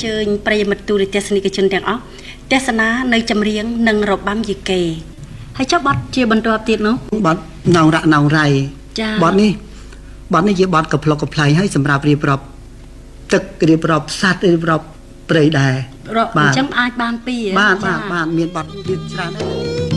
ជើញប្រិយមិត្តទូរទស្សនិកជនទាំងអស់ទេសនានៅចម្រៀងនិងរបាំយីកេហើយចុះបទជាបន្ទាប់ទៀតនោះបទណងរ៉ាណងរៃចាបទនេះជាបទកផ្លុកកផ្លែងហើយសម្រាប់រៀបរាប់ទឹករៀបរាប់សត្វរៀបរាប់ព្រៃដែរអញ្ចឹងអាចបានពីបាទមានបទទៀតច្រើនដែរ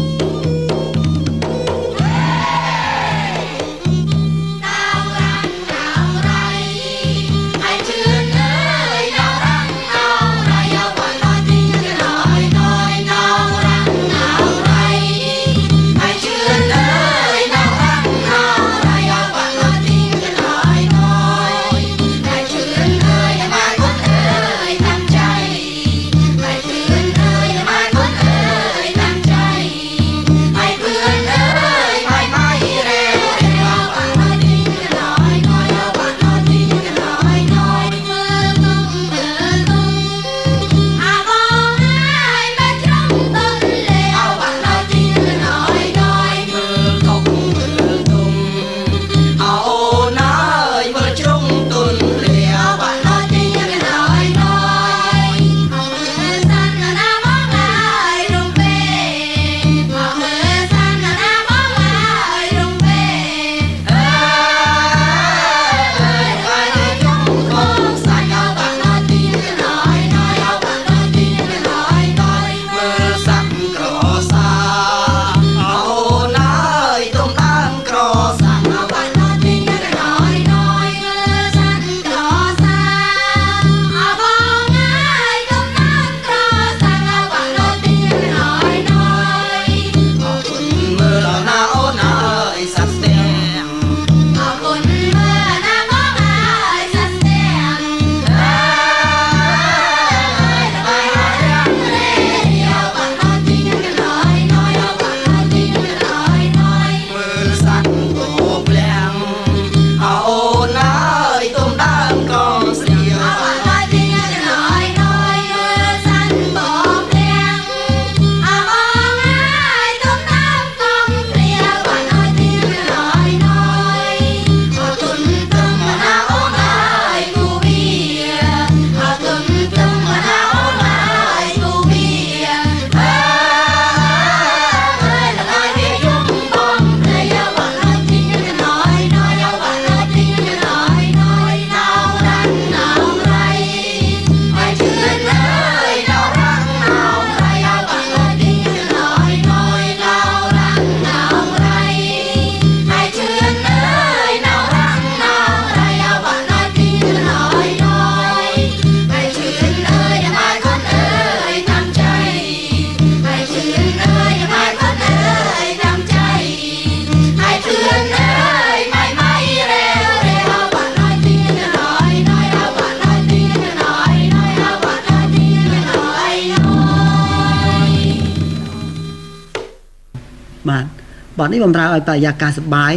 បទនេះបំរើឲ្យបរិយាកាសសប្បាយ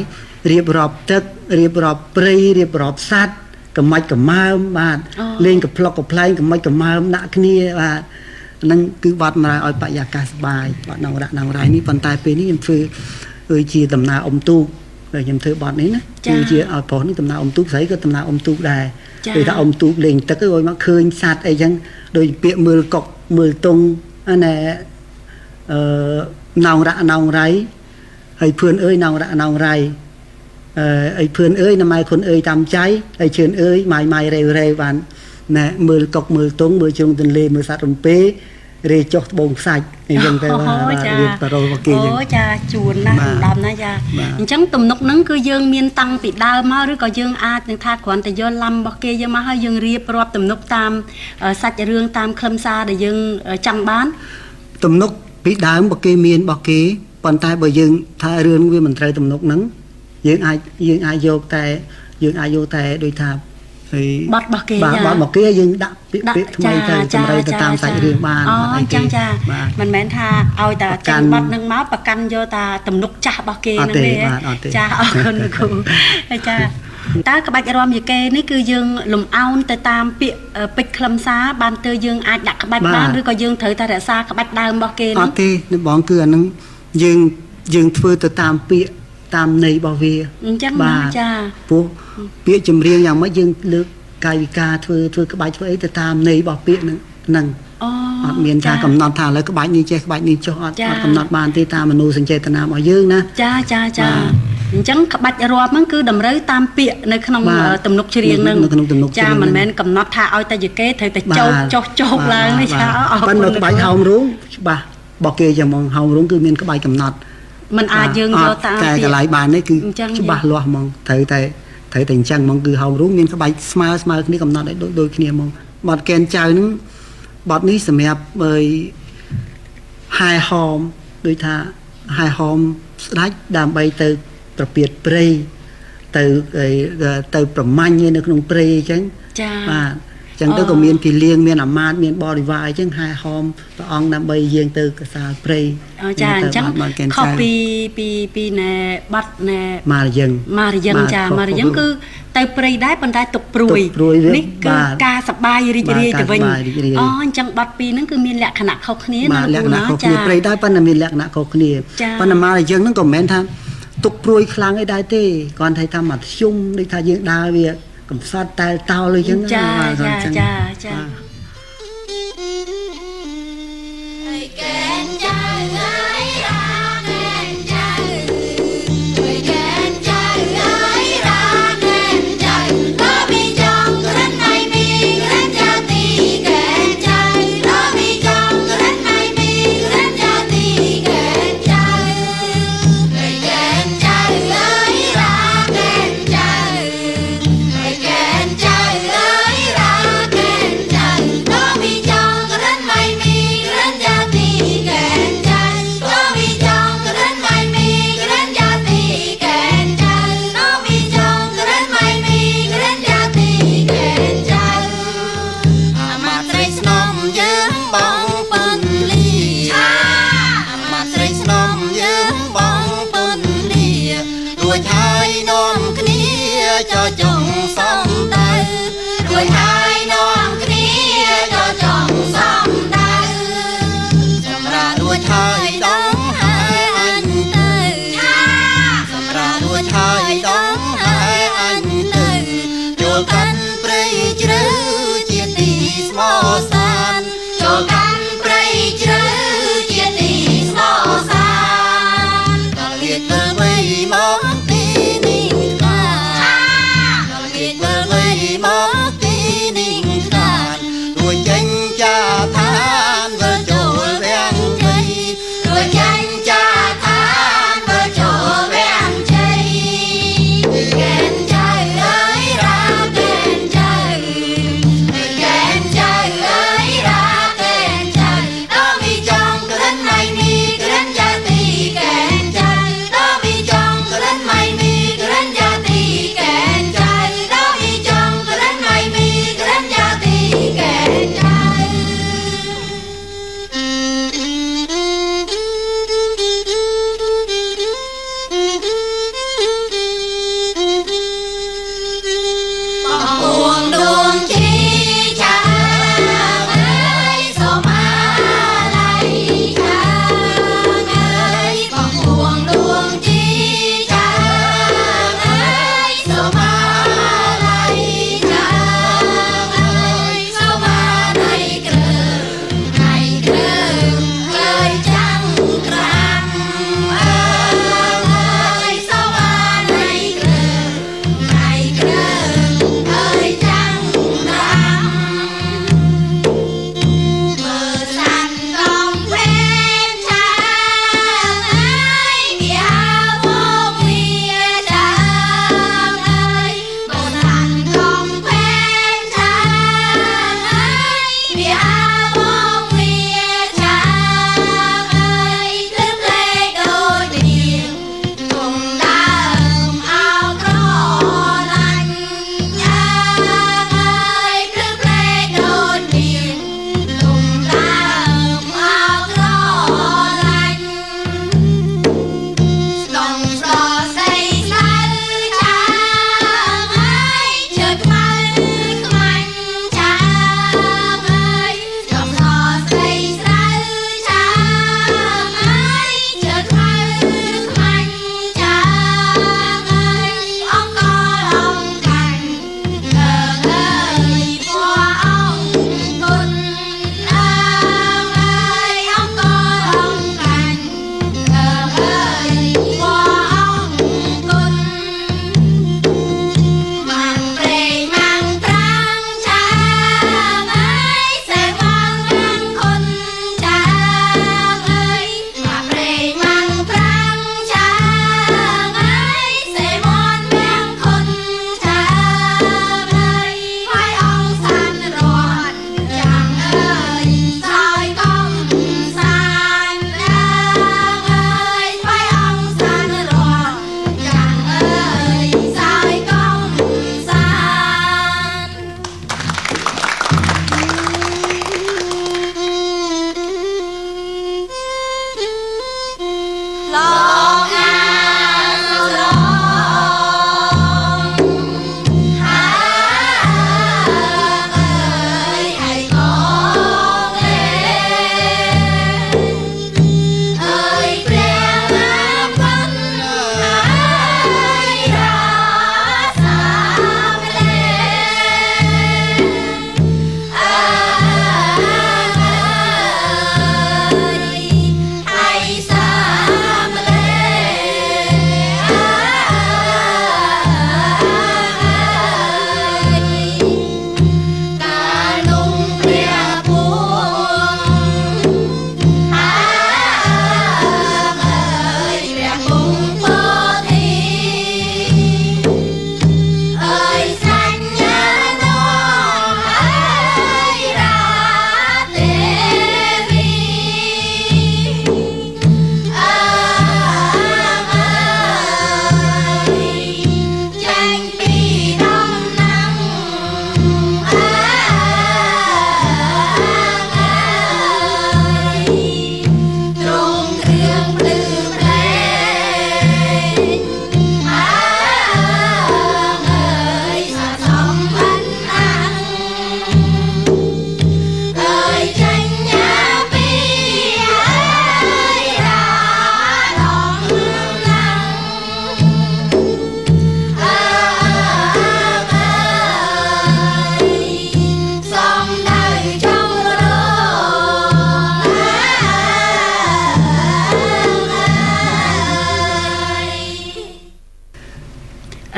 រៀបរាប់ទឹករៀបរាប់ព្រៃរៀបរាប់សត្វកំមាច់កំមើមបាទលេងកំផ្លុកកំប្លែងកំមាច់កំមើមដាក់គ្នាបាទហ្នឹងគឺបទបំរើឲ្យបរិយាកាសសប្បាយបទណងរ៉ាណងរ៉ៃនេះប៉ុន្តែពេលនេះខ្ញុំធ្វើគឺជាដំណើរអុំទូកដែលខ្ញុំធ្វើបទនេះណាគឺជាឲ្យប្រុសនេះដំណើរអុំទូកស្រីក៏ដំណើរអុំទូកដែរពេលថាអុំទូកលេងទឹកឲ្យមកឃើញសត្វអីចឹងដូចពាក្យមើលកុកមើលតុងអាណែណងរ៉ាណងរ៉ៃហើយភឿនអើយណងរ៉ាណងរ៉ៃអីភឿនអើយណម៉ែខុនអើយតាមចៃហើយជឿនអើយម៉ៃរេវរេបានណែមើលកុកមើលតុងមើលជ្រុងទន្លេមើលសត្វរំពេរេចុះត្បូងខ្សាច់អីចឹងទៅបាទរៀបបរោមកគេចឹងចាជួនណាស់ដំណាចាអញ្ចឹងទំនុកហ្នឹងគឺយើងមានតាំងពីដើមមកឬក៏យើងអាចនឹងថាគ្រាន់តែយកឡំរបស់គេយកមកហើយយើងរៀបរាប់ទំនុកតាមសាច់រឿងតាមខ្លឹមសារដែលយើងចង់បានទំនុកពីដើមរបស់គេមានរបស់គេប៉ុន្តែបើយើងថារឿងវាមិនត្រូវទំនុកហ្នឹងយើងអាចយកតែដូចថាបទរបស់គេបទរបស់គេយើងដាក់ពាក្យថ្មីទៅចម្រៃទៅតាមសាច់រឿងបានអញ្ចឹងចាមិនមែនថាឲ្យតែចាញ់បទនឹងមកប្រកាន់យកតែទំនុកចាស់របស់គេហ្នឹងទេចាអរគុណលោកគ្រូចាតើក្បាច់រាំយីកេនេះគឺយើងលំអោនទៅតាមពាក្យពេចន៍ខ្លឹមសារបានទៅយើងអាចដាក់ក្បាច់បានឬក៏យើងត្រូវតែរក្សាក្បាច់ដើមរបស់គេនេះអត់ទេបងគឺអាហ្នឹងយើងធ្វើទៅតាមពាក្យតាមន័យរបស់វាអញ្ចឹងចាព្រោះពាក្យចម្រៀងយ៉ាងម៉េចយើងលើក កាយវិការធ្វើក្បាច់ធ្វើអីទៅតាមន័យរបស់ពាក្យហ្នឹងអត់មានថាកំណត់ថាលើក្បាច់នេះចេះក្បាច់នេះចុះអត់កំណត់បានទេតាមមនោសញ្ចេតនារបស់យើងណាចាអញ្ចឹងក្បាច់រាប់ហ្នឹងគឺតម្រូវតាមពាក្យនៅក្នុងទំនុកច្រៀងហ្នឹងចាមិនមែនកំណត់ថាឲ្យតែយគេត្រូវតែចុះឡើងនេះចាប៉ុន្តែក្បាច់ហោមរូងច្បាស់របស់គេចាំមកហោមរូងគឺមានក្បាច់កំណត់มันអាចយើងយកតាតែកន្លែងបាននេះគឺច្បាស់លាស់ហ្មងត្រូវតែអញ្ចឹងហ្មងគឺហោមរូងមានក្បាច់ស្មើគ្នាកំណត់ឲ្យដូចគ្នាហ្មងបទកែនចៅហ្នឹងបទនេះសម្រាប់ហែហោមដូចថាហែហោមស្ដេចដើម្បីទៅប្រពៀតព្រៃទៅប្រមាញ់នៅក្នុងព្រៃអញ្ចឹងបាទអញ្ចឹងទៅក៏មានពីលៀងមានអាមាត្យមានបរិវារអញ្ចឹងហែហោមព្រះអង្គដើម្បីយាងទៅកសាលព្រៃចាអញ្ចឹងខុសពីណែបាត់ណែមារយើងចាមារយើងគឺទៅព្រៃដែរប៉ុន្តែទុកព្រួយនេះគឺការសប្បាយរីករាយទៅវិញអញ្ចឹងបាត់ពីរហ្នឹងគឺមានលក្ខណៈខុសគ្នាណាលក្ខណៈខុសគ្នាព្រៃដែរប៉ុន្តែមានលក្ខណៈខុសគ្នាប៉ុន្តែមារយើងហ្នឹងក៏មិនមែនថាទុកព្រួយខ្លាំងអីដែរទេគ្រាន់តែថាមធ្យមដូចថាយើងដើរវាកំសត់តែតោលអីចឹងចាHãy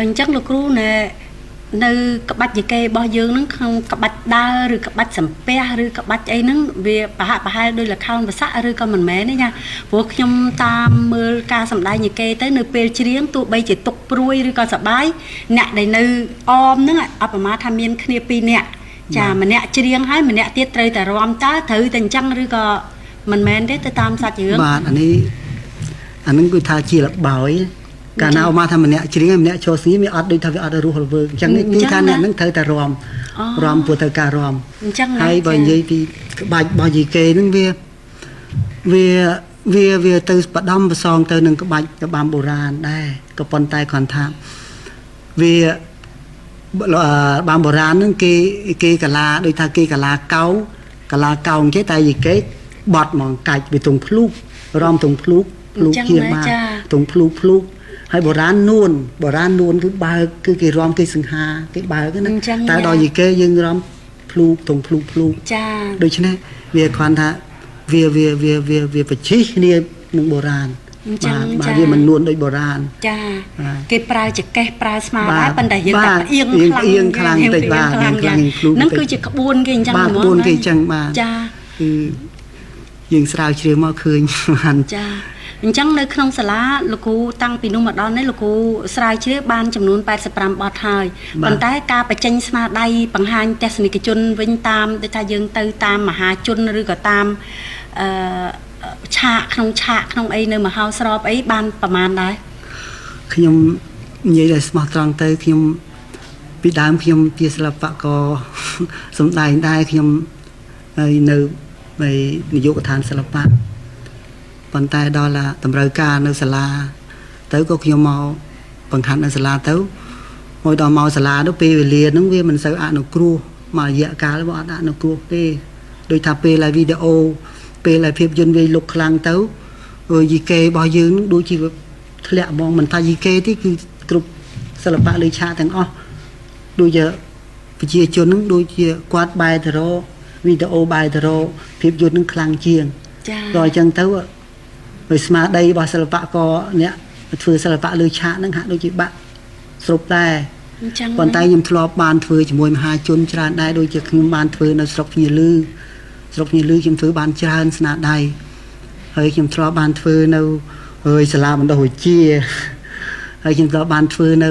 anh chắcលោកគ្រូណែនៅក្បាច់យីកេរបស់យើងហ្នឹងក្នុងក្បាច់ដើរឬក្បាច់សំពះឬក្បាច់អីហ្នឹងវាប្រហាក់ប្រហែលដោយលខោនភាសាឬក៏មិនមែនទេណាព្រោះខ្ញុំតាមមើលការសម្ដែងយីកេទៅនៅពេលច្រៀងទោះបីជាទុកព្រួយឬក៏សបាយអ្នកដែលនៅអមហ្នឹងអបប្រមាថាមានគ្នា2នាក់ចាម្នាក់ច្រៀងហើយម្នាក់ទៀតត្រូវតែរាំតើត្រូវតែអញ្ចឹងឬក៏មិនមែនទេទៅតាមសាច់រឿងបាទអាហ្នឹងគឺថាជាលបោយកាលណាមកថាម្នាក់ច្រៀងម្នាក់ចូលស្ងៀមវាអត់ដូចថាវាអត់រស់រវើកអញ្ចឹងគឺថាអ្នកហ្នឹងត្រូវតែរាំព្រោះទៅការរាំអញ្ចឹងហើយបើនិយាយពីក្បាច់របស់យីកេហ្នឹងវាទៅបដំប្រសងទៅនឹងក្បាច់របាំបុរាណដែរក៏ប៉ុន្តែគ្រាន់ថាវាបានបុរាណហ្នឹងគេកាឡាដូចថាគេកាឡាកោងចេះតែយីកេបត់ហ្មងកាច់វាទងភ្លុករំទងភ្លុកជាបានទងភ្លុកហើយបុរាណនួនគឺបើកគឺគេរំគេសង្ហាគេបើកណាតែដល់យីកេយើងរំភ្លុកទងភ្លុកចាដូច្នេះវាគ្រាន់ថាវាប្រជិះគ្នានឹងបុរាណបាទវាមិននួនដូចបុរាណចាគេប្រើចកេះប្រើស្មាដែរប៉ុន្តែយើងតែអៀងខ្លាំងតិចបាទខ្លាំងភ្លុកហ្នឹងគឺជាក្បួនគេអញ្ចឹងហ្មងក្បួនគេអញ្ចឹងបាទចាគឺយើងស្រាវជ្រាវមកឃើញបានចាអញ្ចឹងនៅក្នុងសាលាលោកគ្រូតាំងពីនោះមកដល់នេះលោកគ្រូស្រាវជ្រាវបានចំនួន85បទហើយប៉ុន្តែការបញ្ចេញស្នាដៃបង្ហាញទស្សនិកជនវិញតាមដូចថាយើងទៅតាមមហាជនឬក៏តាមឆាកក្នុងអីនៅមហោស្រពអីបានប្រមាណដែរខ្ញុំនិយាយឲ្យស្មោះត្រង់ទៅខ្ញុំពីដើមខ្ញុំជាសិល្បករសំដែងដែរខ្ញុំហើយនៅនាយកដ្ឋានសិល្បៈប៉ុន្តែដល់តម្រូវការនៅសាលាទៅក៏ខ្ញុំមកបង្ហាត់នៅសាលាទៅមកដល់មកសាលាទៅពេលវេលាហ្នឹងវាមិនសូវអនុគ្រោះមករយៈកាលវាអត់អនុគ្រោះទេដោយថាពេលឡាយវីដេអូពេលឡាយភាពយន្តវាលុកខ្លាំងទៅយីកេរបស់យើងនឹងដូចជាធ្លាក់ហ្មងមិនថាយីកេទេគឺគ្រប់សិល្បៈលើឆាកទាំងអស់ដូចជាប្រជាជននឹងដូចជាគាត់បែរទៅរកវីដេអូបែរទៅរកភាពយន្តនឹងខ្លាំងជាងចា៎ដល់អញ្ចឹងទៅដោយស្មារតីរបស់សិល្បករអ្នកធ្វើសិល្បៈលើឆាកហ្នឹងហាក់ដូចជាបាក់ស្រុបដែរអញ្ចឹងប៉ុន្តែខ្ញុំធ្លាប់បានធ្វើជាមួយមហាជនច្រើនដែរដូចជាខ្ញុំបានធ្វើនៅស្រុកភ្នាលឺខ្ញុំធ្វើបានច្រើនស្នាដៃហើយខ្ញុំធ្លាប់បានធ្វើនៅសាលាបណ្ដុះវិជ្ជាហើយខ្ញុំធ្លាប់បានធ្វើនៅ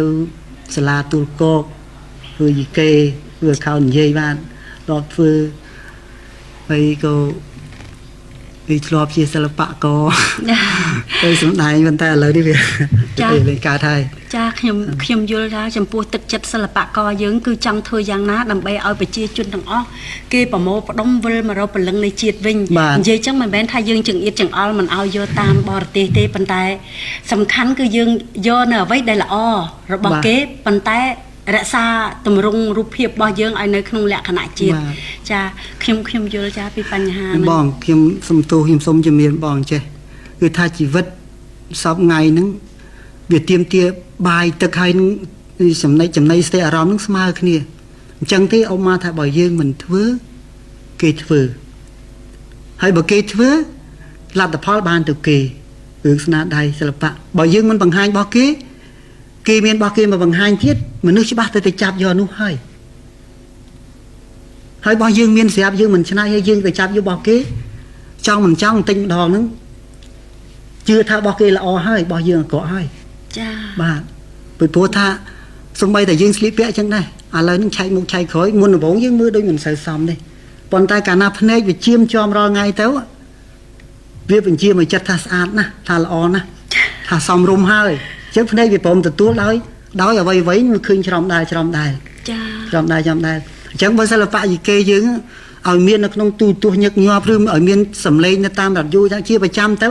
សាលាទូលគោកធ្វើយីកេធ្វើខោនិយាយបានធ្លាប់ធ្វើហើយក៏ធ្លាប់ជាសិល្បករទៅសំដែងប៉ុន្តែឥឡូវនេះវាលេងកើតហើយចាខ្ញុំយល់ថាចំពោះទឹកចិត្តសិល្បករយើងគឺចង់ធ្វើយ៉ាងណាដើម្បីឲ្យប្រជាជនទាំងអស់គេប្រមូលផ្ដុំវិលមករកព្រលឹងនៃជាតិវិញនិយាយចឹងមិនមែនថាយើងចង្អៀតចង្អល់មិនឲ្យយកតាមបរទេសទេប៉ុន្តែសំខាន់គឺយើងយកនៅអ្វីដែលល្អរបស់គេប៉ុន្តែរក្សាតម្រង់រូបភាពរបស់យើងឲ្យនៅក្នុងលក្ខណៈជាតិចាខ្ញុំយល់ចាពីបញ្ហាហ្នឹងបងខ្ញុំសុំទោសខ្ញុំសុំជំរាបបងចេះគឺថាជីវិតសពថ្ងៃហ្នឹងវាទៀមទាបាយទឹកហើយនឹងចំណៃស្ទៃអារម្មណ៍ហ្នឹងស្មើគ្នាអញ្ចឹងទេអ៊ំមកថាបើយើងមិនធ្វើគេធ្វើហើយបើគេធ្វើលទ្ធផលបានទៅគេរឿងស្នាដៃសិល្បៈបើយើងមិនបង្ហាញរបស់គេមានរបស់គេមកបង្ហាញទៀតមនុស្សច្បាស់ទៅចាប់យកនោះហើយរបស់យើងមានស្រាប់យើងមិនឆ្នៃហើយយើងទៅចាប់យករបស់គេចង់មិនចង់បន្តិចម្ដងហ្នឹងជឿថារបស់គេល្អហើយរបស់យើងអាក្រក់ហើយចាបាទព្រោះថាសំបីតែយើងស្លៀកពាក់អញ្ចឹងដែរឥឡូវនេះឆែកមុខឆែកក្រោយមុនដំបូងយើងមើលដូចមិនសូវសមទេប៉ុន្តែកាលណាភ្នែកវាជាមជាប់រាល់ថ្ងៃទៅវាបញ្ជាមកចិត្តថាស្អាតណាស់ថាល្អណាស់ថាសមរម្យហើយចឹងភ្នែកវាព្រមទទួលដោយអ្វីៗនឹងឃើញច្រំដែរចាច្រំដែរអញ្ចឹងបើសិល្បៈយីកេយើងឲ្យមាននៅក្នុងទូទស្សន៍ញឹកញាប់ឬឲ្យមានសម្លេងនៅតាមរ៉ាឌីយ៉ូជាប្រចាំទៅ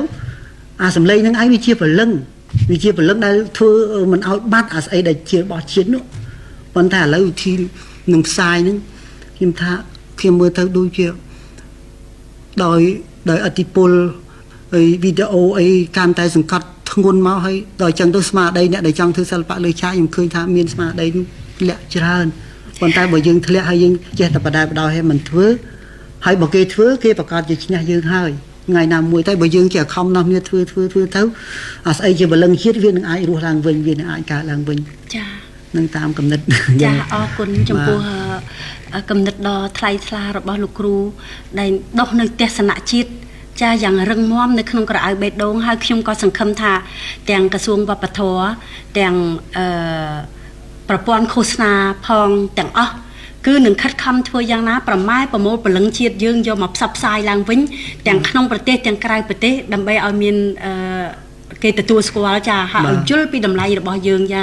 អាសម្លេងហ្នឹងឯងវាជាព្រលឹងដែលធ្វើមិនឲ្យបាត់អាស្អីដែលជារបស់ជាតិនោះប៉ុន្តែឥឡូវវិធីនឹងផ្សាយហ្នឹងខ្ញុំថាខ្ញុំមើលទៅដូចជាដោយអតិពលហើយវីដេអូអីកាន់តែសង្កត់ធ្ងន់មកហើយដល់អញ្ចឹងទៅស្មារតីអ្នកដែលចង់ធ្វើសិល្បៈលើឆាកខ្ញុំឃើញថាមានស្មារតីធ្លាក់ច្រើនប៉ុន្តែបើយើងធ្លាក់ហើយយើងចេះតែបដែបដោយឲ្យមិនធ្វើហើយបើគេធ្វើគេប្រកាសជាឈ្នះយើងហើយថ្ងៃណាមួយទៅបើយើងជាខំណោះគ្នាធ្វើទៅអាស្អីជាបលឹងជាតិវានឹងអាចរស់ឡើងវិញវានឹងអាចកើតឡើងវិញចា នឹងតាមកំណត់ ចាអរគុណចំពោះកំណត់ដ៏ថ្លៃថ្លារបស់លោកគ្រូដែលដុះនៅទស្សនៈជាតិចាយ៉ាងរឹងមាំនៅក្នុងក្រអៅបេះដូងហើយខ្ញុំក៏សង្ឃឹមថាទាំងក្រសួងវប្បធម៌ទាំងប្រព័ន្ធឃោសនាផងទាំងអស់គឺនឹងខិតខំធ្វើយ៉ាងណាប្រម៉ែប្រមូលពលឹងជាតិយើងយកមកផ្សព្វផ្សាយឡើងវិញទាំងក្នុងប្រទេសទាំងក្រៅប្រទេសដើម្បីឲ្យមានគេទទួលស្គាល់ចាហើយឲ្យយល់ពីតម្លៃរបស់យើងចា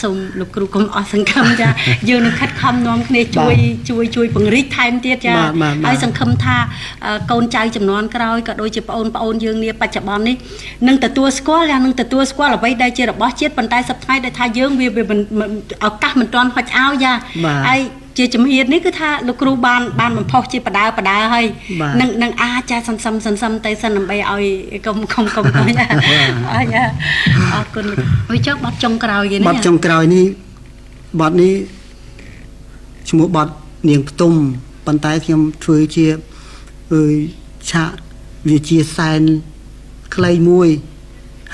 សូមលោកគ្រូកុំអស់សង្ឃឹមចាយើងនឹងខិតខំនាំគ្នាជួយពង្រីកថែមទៀតចាហើយសង្ឃឹមថាកូនចៅចំនួនក្រោយក៏ដូចជាប្អូនយើងនាបច្ចុប្បន្ននេះនឹងទទួលស្គាល់យ៉ាងនឹងទទួលស្គាល់អ្វីដែលជារបស់ជាតិប៉ុន្តែសប្តាហ៍ដែលថាយើងវាឱកាសមិនទាន់ហុចឲ្យចាហើយជាជំហាននេះគឺថាលោកគ្រូបានបំផុសជាបដាហើយនឹងអាចចាសន្សំទៅសិនដើម្បីឲ្យកុំទៅចាអរគុណវិចុះបတ်ចុងក្រោយគេនេះបတ်ចុងក្រោយនេះបတ်នេះឈ្មោះបတ်នាងផ្ទុំប៉ុន្តែខ្ញុំធ្វើជាឆាកវាជាសែនខ្លីមួយ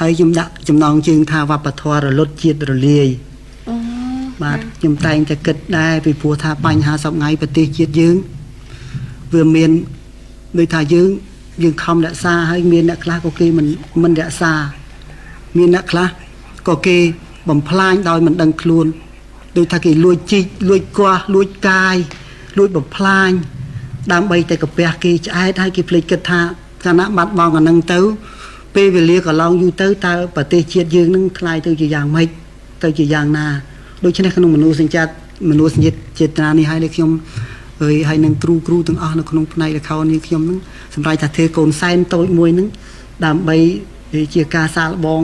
ហើយខ្ញុំដាក់ចំណងជើងថាវប្បធម៌រលត់ជាតិរលាយបាទខ្ញុំតែងតែគិតដែរពីព្រោះថាបញ្ហាសពថ្ងៃប្រទេសជាតិយើងវាមានដូចថាយើងខំរក្សាហើយមានអ្នកខ្លះក៏គេមិនរក្សាមានអ្នកខ្លះក៏គេបំផ្លាញដោយមិនដឹងខ្លួនដូចថាគេលួចជីកលួចគាស់លួចកាយលួចបំផ្លាញដើម្បីតែកាពះគេឆ្អែតហើយគេភ្លេចគិតថាគណៈបាត់បង់អានឹងទៅពេលវេលាក៏ឡងយូរទៅតើប្រទេសជាតិយើងនឹងคล้ายទៅជាយ៉ាងម៉េចទៅជាយ៉ាងណាដូច្នេះក្នុងមនុស្សសញ្ជាតិចេតនានេះហើយដែលខ្ញុំហើយនឹងគ្រូទាំងអស់នៅក្នុងផ្នែកល្ខោននេះខ្ញុំនឹងសម្រាប់ថាធ្វើកូនសែនតូចមួយនឹងដើម្បីជាការសាកល្បង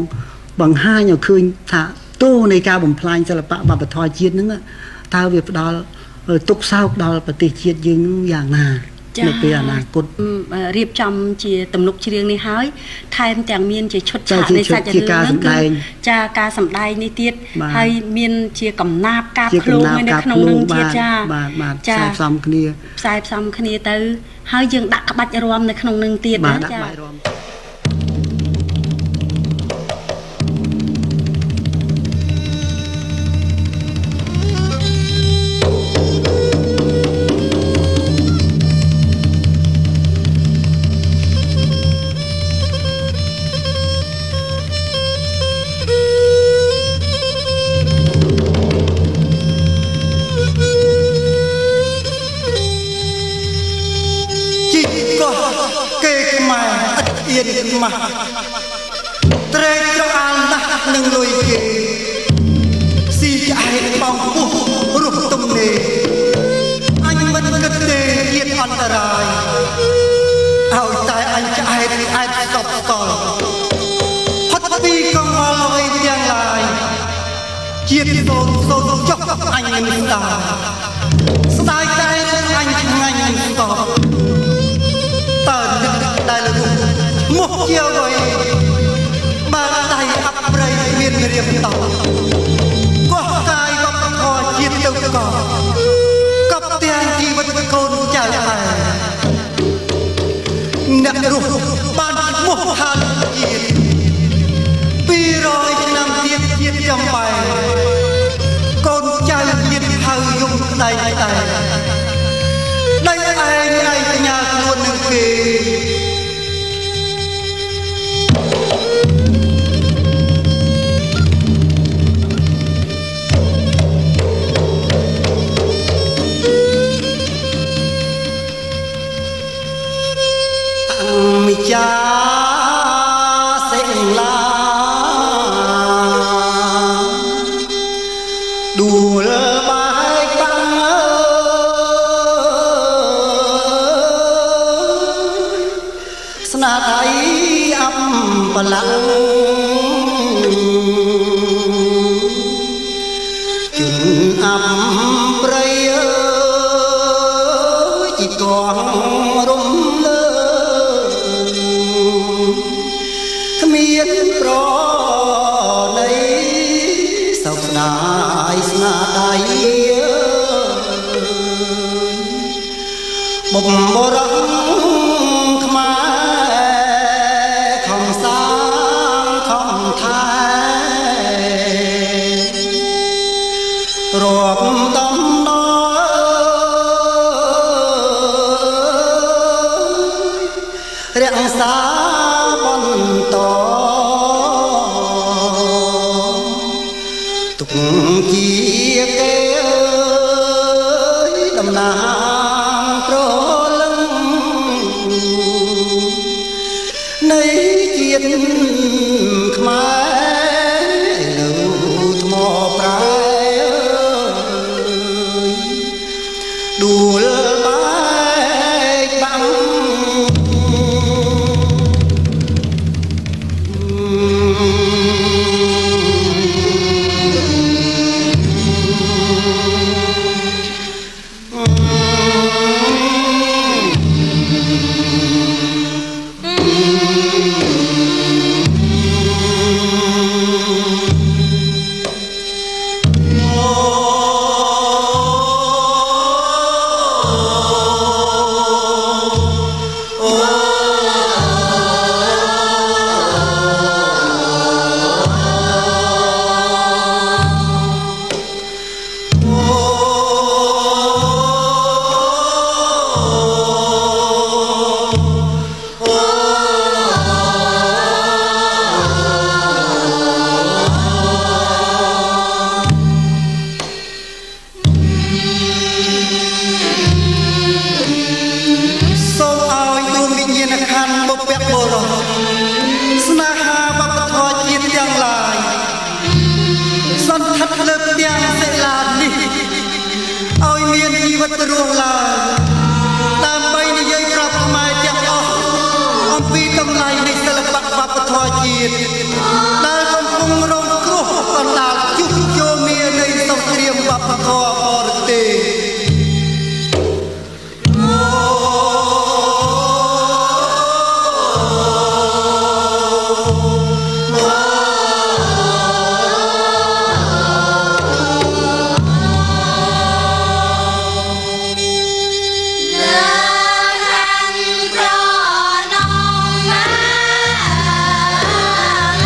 បង្ហាញឲ្យឃើញថាទោសនៃការបំផ្លាញសិល្បៈវប្បធម៌ជាតិនឹងតើវាផ្ដល់ទុក្ខសោកដល់ប្រទេសជាតិយើងយ៉ាងណានៅពេលអនាគតរៀបចំជាទំនុកច្រៀងនេះហើយថែមទាំងមានជាឈុតឆាកនៃសាច់រឿងហ្នឹងគឺចាការសម្ដែងនេះទៀតហើយមានជាកំណាព្យការភ្លោងនៅក្នុងនឹងទៀតចាផ្សាយផ្សំគ្នាទៅហើយយើងដាក់ក្បាច់រាំនៅក្នុងនឹងទៀតណាចាត្រេកត្រអាលណាស់នឹងលុយគេស៊ីឆ្អែតបងពុះរស់ទំនេរអញមិនគិតទេជាតិអន្តរាយឲ្យតែអញឆ្អែតស្កប់ស្កល់ហត់ពីកង្វល់អ្វីទាំងឡាយជាតិសូនចុះអញមិនស្ដាយតែអញឆ្ងាញ់មិនស្គាល់តើនឹកដែលលោកមកជាអ្វីបើដៃអបព្រៃមានរៀបតកោះកាយវប្បធម៌ជាតិទៅកោកប់ទាំងជីវិតកូនចៅដែរអ្នករស់បានមកហានជាតិ200ឆ្នាំទៀតជាតិចំបែកូនចៅជាតិហៅយំក្តីតែដៃឯងសញ្ញាខ្លួននឹងគេចាសេងឡាដួលបាយបាំងស្នាដៃអំបលាំងជុំអំព្រៃជីកងរំលើមានប្រណីសោកស្ដាយស្នាដៃបំបរំខ្មែរខំសាងខំថែ សាបន្តទុកជាគេតំណាងប្រលឹងនៃជាតិខ្មែរនៅថ្មប្រែដួលបែកបាំងស្នេហាវប្បធម៌ជាតិទាំងឡាយសន្តិដ្ឋលើទាំងសិលានេះឲ្យមានជីវិតរស់ឡើងដើម្បីនិយាយប្រាប់ខ្មែរទាំងអស់អំពីតម្លៃនៃសិល្បៈវប្បធម៌ជាតិដែលកំពុងរងគ្រោះបណ្ដាលយុទ្ធយោមានៃសង្គ្រាមវប្បធម៌បរទេសក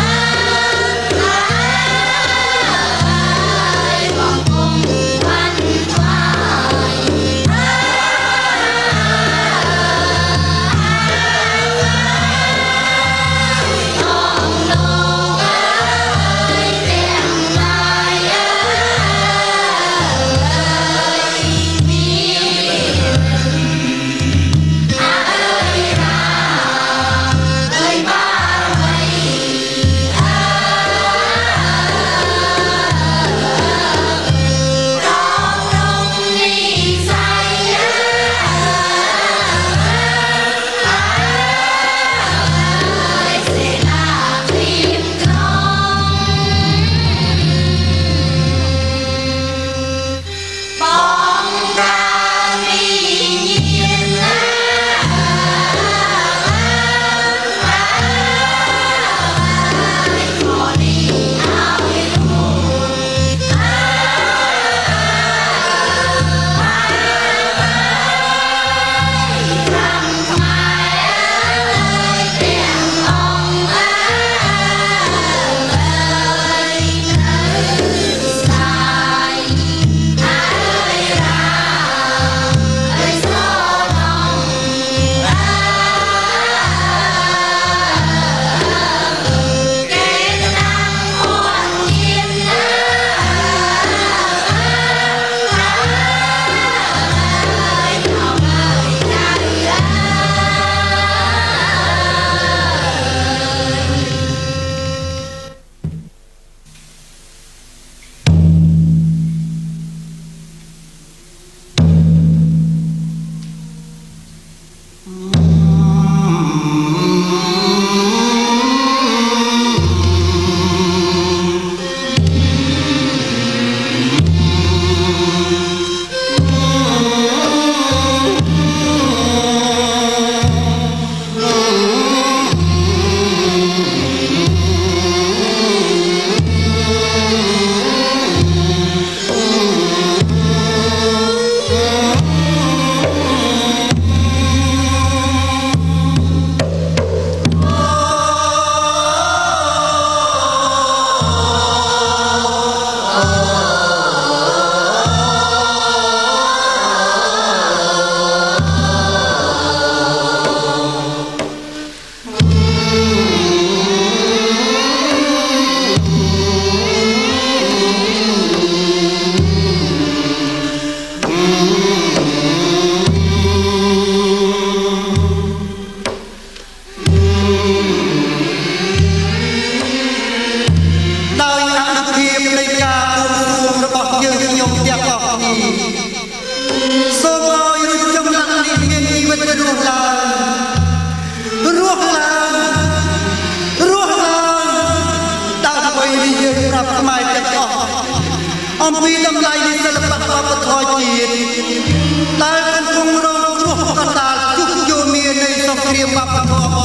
សូមឲ្យរូបចម្លាក់នេះមានជីវិតរស់ឡើងរស់ឡើងរស់ឡើងដើម្បីយើងប្រាប់ខ្មែរទាំងអស់អំពីតម្លៃនៃសិល្បៈវប្បធម៌ជាតិដែលកំពុងរងគ្រោះកណ្ដាលយុគយោធានៃសង្គ្រាមវប្បធម៌